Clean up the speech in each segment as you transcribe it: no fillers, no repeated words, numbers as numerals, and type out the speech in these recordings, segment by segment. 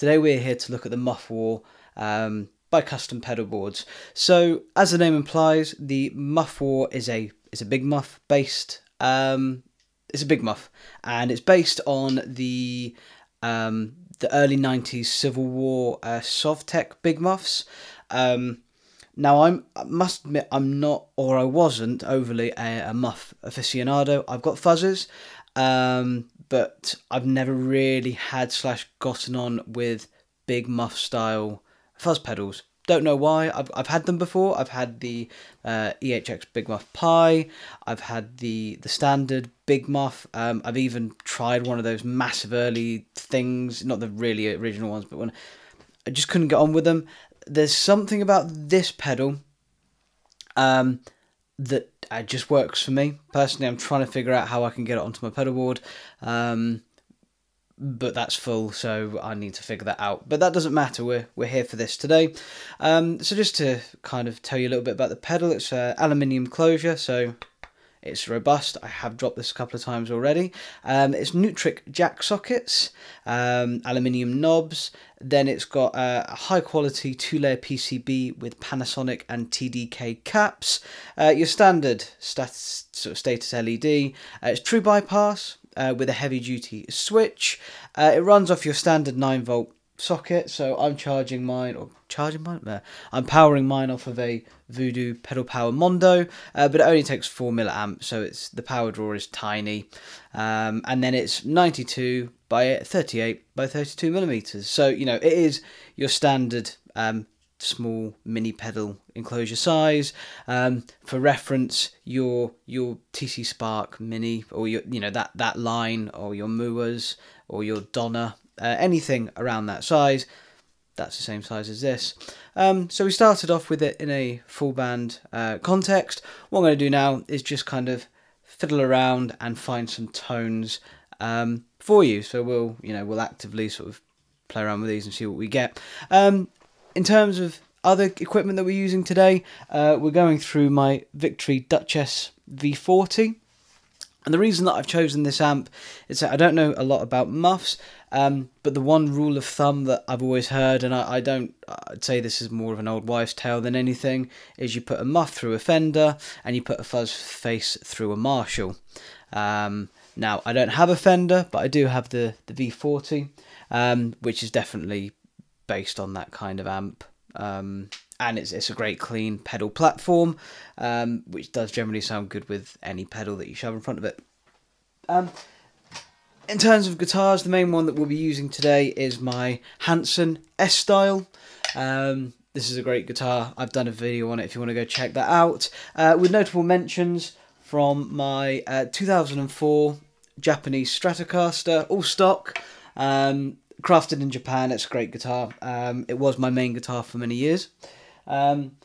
Today we're here to look at the Muff War by Custom Pedal Boards. So, as the name implies, the Muff War is a big muff based. It's a big muff, and it's based on the early '90s Civil War Sovtech big muffs. Now, I must admit, I'm not, or I wasn't, overly a muff aficionado. I've got fuzzes, but I've never really had / gotten on with big muff style fuzz pedals. Don't know why. I've had them before. I've had the EHX Big Muff Pi. I've had the standard Big Muff. I've even tried one of those massive early things, not the really original ones, but when I just couldn't get on with them. There's something about this pedal that just works for me. Personally, I'm trying to figure out how I can get it onto my pedal board, but that's full, so I need to figure that out. But that doesn't matter. We're here for this today. So just to kind of tell you a little bit about the pedal, it's aluminium closure, so it's robust. I have dropped this a couple of times already. It's Nutric jack sockets, aluminium knobs. Then it's got a high quality 2-layer PCB with Panasonic and TDK caps. Your standard sort of status LED. It's true bypass with a heavy duty switch. It runs off your standard 9-volt socket, so I'm charging mine, I'm powering mine off of a Voodoo Pedal Power Mondo, but it only takes 4 milliamps, so the power draw is tiny, and then it's 92 by 38 by 32 millimeters. So it is your standard small mini pedal enclosure size. For reference, your TC Spark Mini, or your that line, or your Muas, or your Donna, anything around that size, that's the same size as this. So we started off with it in a full band context. What I'm going to do now is just kind of fiddle around and find some tones for you. So we'll actively sort of play around with these and see what we get. In terms of other equipment that we're using today, we're going through my Victory Duchess V40. And the reason that I've chosen this amp is that I don't know a lot about muffs, but the one rule of thumb that I've always heard, and I'd say this is more of an old wives' tale than anything, is you put a muff through a Fender and you put a fuzz face through a Marshall. Now, I don't have a Fender, but I do have the V40, which is definitely based on that kind of amp. And it's a great clean pedal platform, which does generally sound good with any pedal that you shove in front of it. In terms of guitars, the main one that we'll be using today is my Hanson S-Style. This is a great guitar. I've done a video on it if you want to go check that out. With notable mentions from my 2004 Japanese Stratocaster, all stock. Crafted in Japan. It's a great guitar. It was my main guitar for many years. And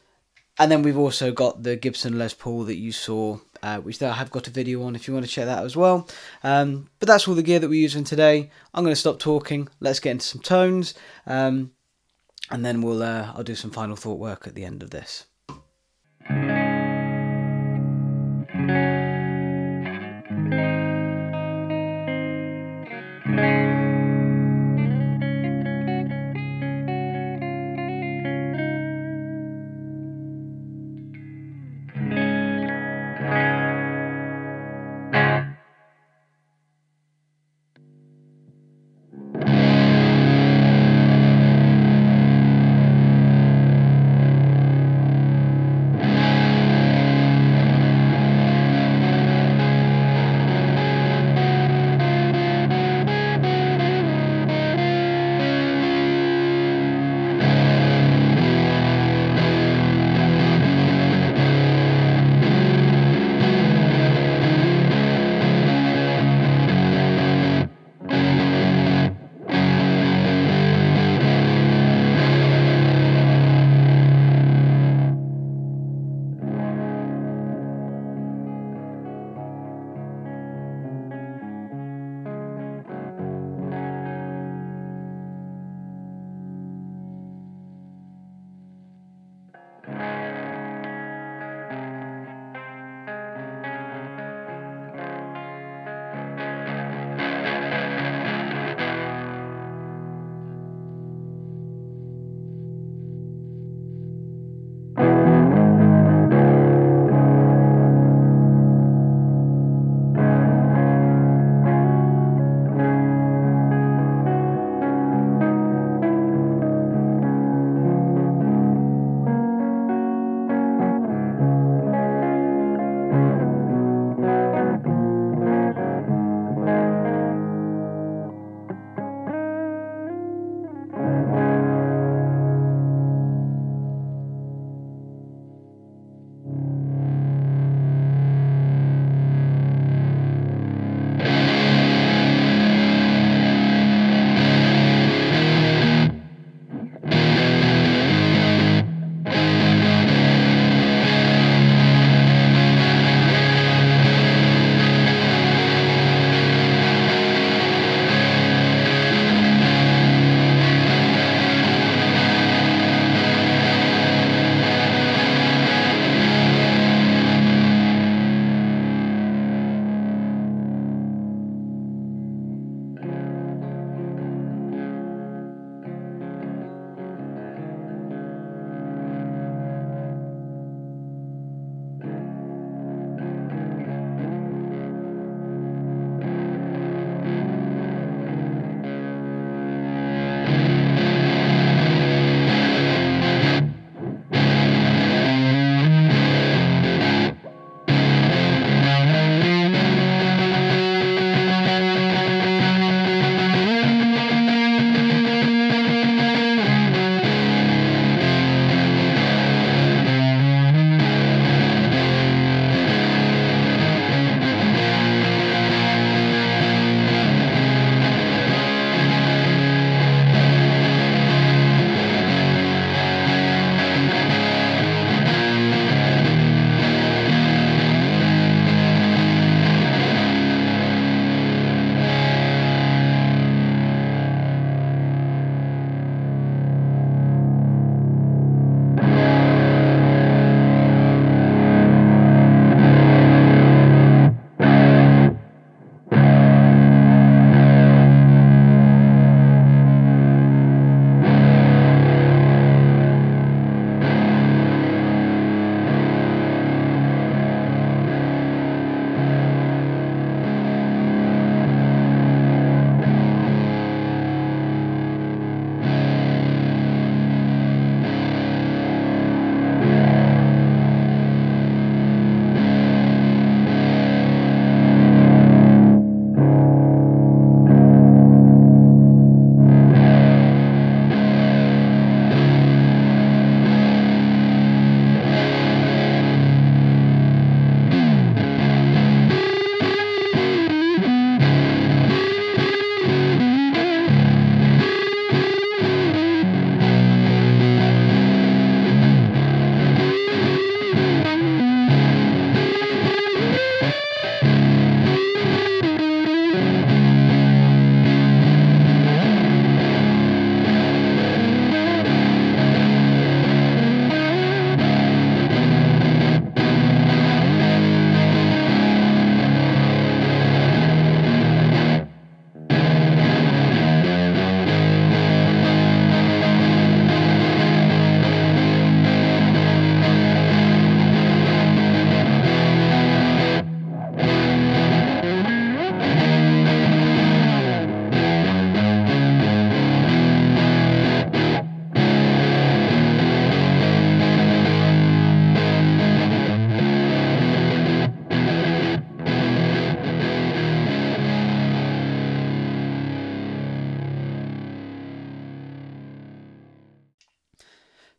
then we've also got the Gibson Les Paul that you saw, which I have got a video on if you want to check that as well. But that's all the gear that we're using today. I'm going to stop talking. Let's get into some tones. And then I'll do some final thought work at the end of this.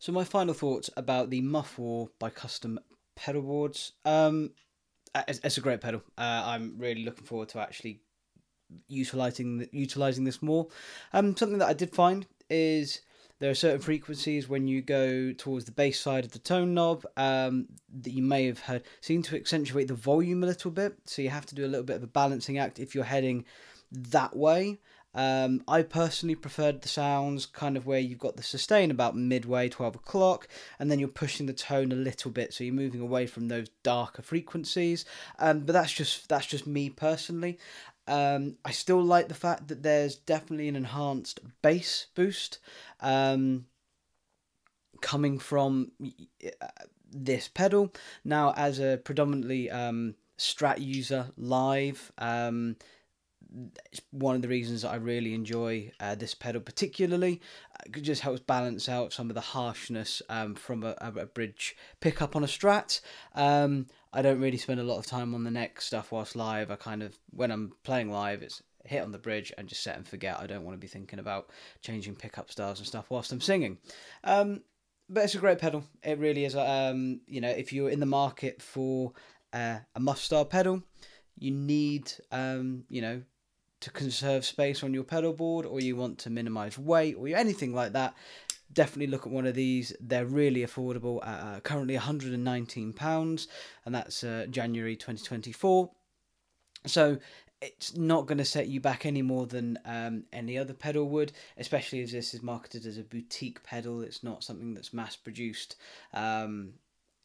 So my final thoughts about the Muff War by Custom pedal boards. It's a great pedal. I'm really looking forward to actually utilizing this more. Something that I did find is there are certain frequencies when you go towards the bass side of the tone knob that you may have heard seem to accentuate the volume a little bit. So you have to do a little bit of a balancing act if you're heading that way. I personally preferred the sounds kind of where you've got the sustain about midway, 12 o'clock, and then you're pushing the tone a little bit, so you're moving away from those darker frequencies. But that's just me personally. I still like the fact that there's definitely an enhanced bass boost coming from this pedal. Now, as a predominantly Strat user live, it's one of the reasons that I really enjoy this pedal particularly. It just helps balance out some of the harshness from a bridge pickup on a Strat. I don't really spend a lot of time on the neck stuff whilst live. I kind of, when I'm playing live, it's hit on the bridge and just set and forget. I don't want to be thinking about changing pickup styles and stuff whilst I'm singing. But it's a great pedal. It really is. You know, if you're in the market for a Muff style pedal, you need, you know, to conserve space on your pedal board, or you want to minimize weight, or anything like that, definitely look at one of these. They're really affordable at currently £119, and that's January 2024. So it's not going to set you back any more than any other pedal would, especially as this is marketed as a boutique pedal. It's not something that's mass produced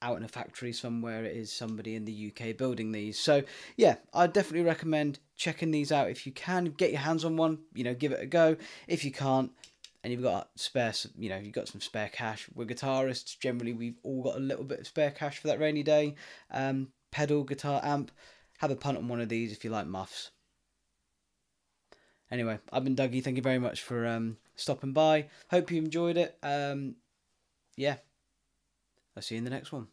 out in a factory somewhere. It is somebody in the UK building these. So yeah, I definitely recommend checking these out if you can. Get your hands on one, you know, give it a go. If you can't, and you've got spare, you know, you've got some spare cash. We're guitarists, generally we've all got a little bit of spare cash for that rainy day. Pedal, guitar, amp, have a punt on one of these if you like muffs. Anyway, I've been Dougie. Thank you very much for stopping by. Hope you enjoyed it. Yeah, I'll see you in the next one.